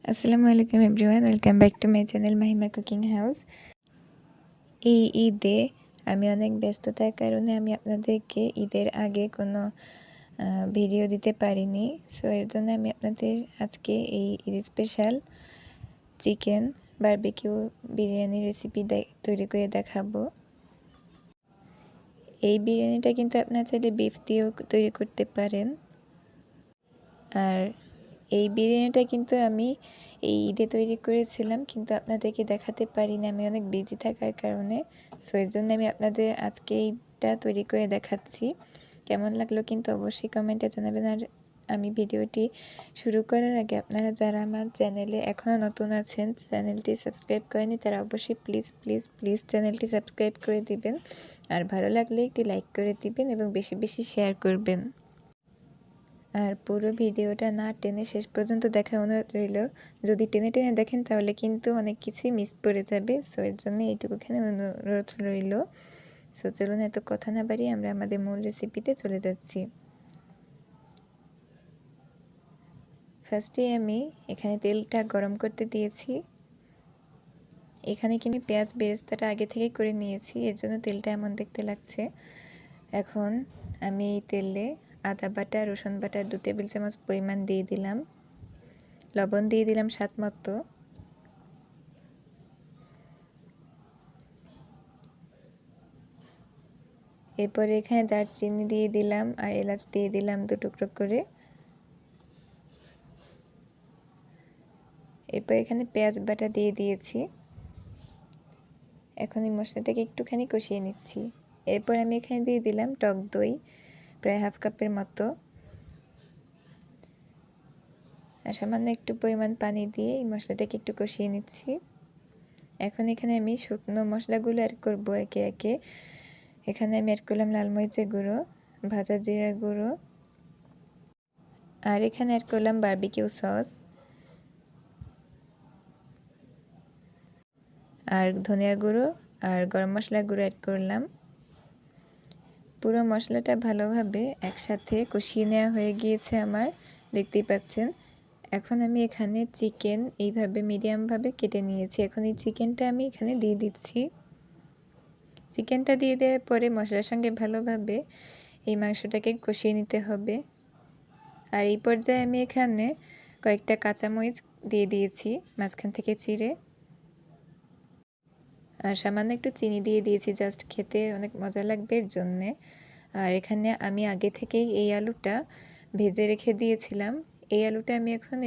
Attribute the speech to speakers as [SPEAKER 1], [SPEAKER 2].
[SPEAKER 1] আসসালামু আলাইকুম everyone, welcome back to my channel Mahima cooking house. এই ঈদে আমি অনেক ব্যস্ততার কারণে আমি আপনাদেরকে ঈদের আগে কোনো ভিডিও দিতে পারিনি। সো এর জন্য আমি আপনাদের আজকে এই Eid special chicken barbecue biryani recipe তৈরি করে দেখাবো। এই বিরিয়ানিটা কিন্তু আপনারা চাইলে বিফ দিয়েও তৈরি করতে পারেন। আর এই বিরিয়ানিটা কিন্তু আমি এই ঈদে তৈরি করেছিলাম, কিন্তু আপনাদেরকে দেখাতে পারিনি আমি অনেক বিজি থাকার কারণে। সো এর জন্য আমি আপনাদের আজকে এইটা তৈরি করে দেখাচ্ছি। কেমন লাগলো কিন্তু অবশ্যই কমেন্টে জানাবেন। আর আমি ভিডিওটি শুরু করার আগে আপনারা যারা আমার চ্যানেলে এখনও নতুন আছেন, চ্যানেলটি সাবস্ক্রাইব করেনি, তারা অবশ্যই প্লিজ প্লিজ প্লিজ চ্যানেলটি সাবস্ক্রাইব করে দিবেন। আর ভালো লাগলে একটি লাইক করে দিবেন এবং বেশি বেশি শেয়ার করবেন। আর পুরো ভিডিওটা না টেনে শেষ পর্যন্ত দেখা অনুরোধ রইল। যদি টেনে টেনে দেখেন তাহলে কিন্তু অনেক কিছুই মিস করে যাবে। সো এর জন্য এইটুকুখানে অনুরোধ রইল। সো চলুন এত কথা না বাড়িয়ে আমরা আমাদের মূল রেসিপিতে চলে যাচ্ছি। ফার্স্টে আমি এখানে তেলটা গরম করতে দিয়েছি। এখানে কি আমি পেঁয়াজ বেরেস্তাটা আগে থেকে করে নিয়েছি, এর জন্য তেলটা এমন দেখতে লাগছে। এখন আমি এই তেলে আদা বাটা, রসুন বাটা 2 টেবিল চামচ পরিমাণ দিয়ে দিলাম। লবণ দিয়ে দিলাম স্বাদ মতো। এরপরে এখানে দারচিনি দিয়ে দিলাম আর এলাচ দিয়ে দিলাম 2 টুকরো করে। এরপর এখানে পেঁয়াজ বাটা দিয়ে দিয়েছি। এখন এই মশলাটাকে একটুখানি কষিয়ে নিচ্ছি। এরপর আমি এখানে দিয়ে দিলাম টক দই প্রায় হাফ কাপের মতো, আর সামান্য একটু পরিমাণ পানি দিয়ে এই মশলাটাকে একটু কষিয়ে নিচ্ছি। এখন এখানে আমি শুকনো মশলাগুলো অ্যাড করব একে একে। এখানে আমি অ্যাড করলাম লাল মরিচের গুঁড়ো, ভাজা জিরা গুঁড়ো, আর এখানে অ্যাড করলাম বারবিকিউ সস, আর ধনিয়া গুঁড়ো আর গরম মশলা গুঁড়ো অ্যাড করলাম। পুরো মশলাটা ভালোভাবে একসাথে কষিয়ে নেওয়া হয়ে গিয়েছে আমার, দেখতেই পাচ্ছেন। এখন আমি এখানে চিকেন এইভাবে মিডিয়ামভাবে কেটে নিয়েছি। এখন এই চিকেনটা আমি এখানে দিয়ে দিচ্ছি। চিকেনটা দিয়ে দেওয়ার পরে মশলার সঙ্গে ভালোভাবে এই মাংসটাকে কষিয়ে নিতে হবে। আর এই পর্যায়ে আমি এখানে কয়েকটা কাঁচামরিচ দিয়ে দিয়েছি মাঝখান থেকে চিড়ে, আর সামান্য একটু চিনি দিয়ে দিয়েছি, জাস্ট খেতে অনেক মজা লাগবে এর জন্যে। আর এখানে আমি আগে থেকেই এই আলুটা ভেজে রেখে দিয়েছিলাম। এই আলুটা আমি এখন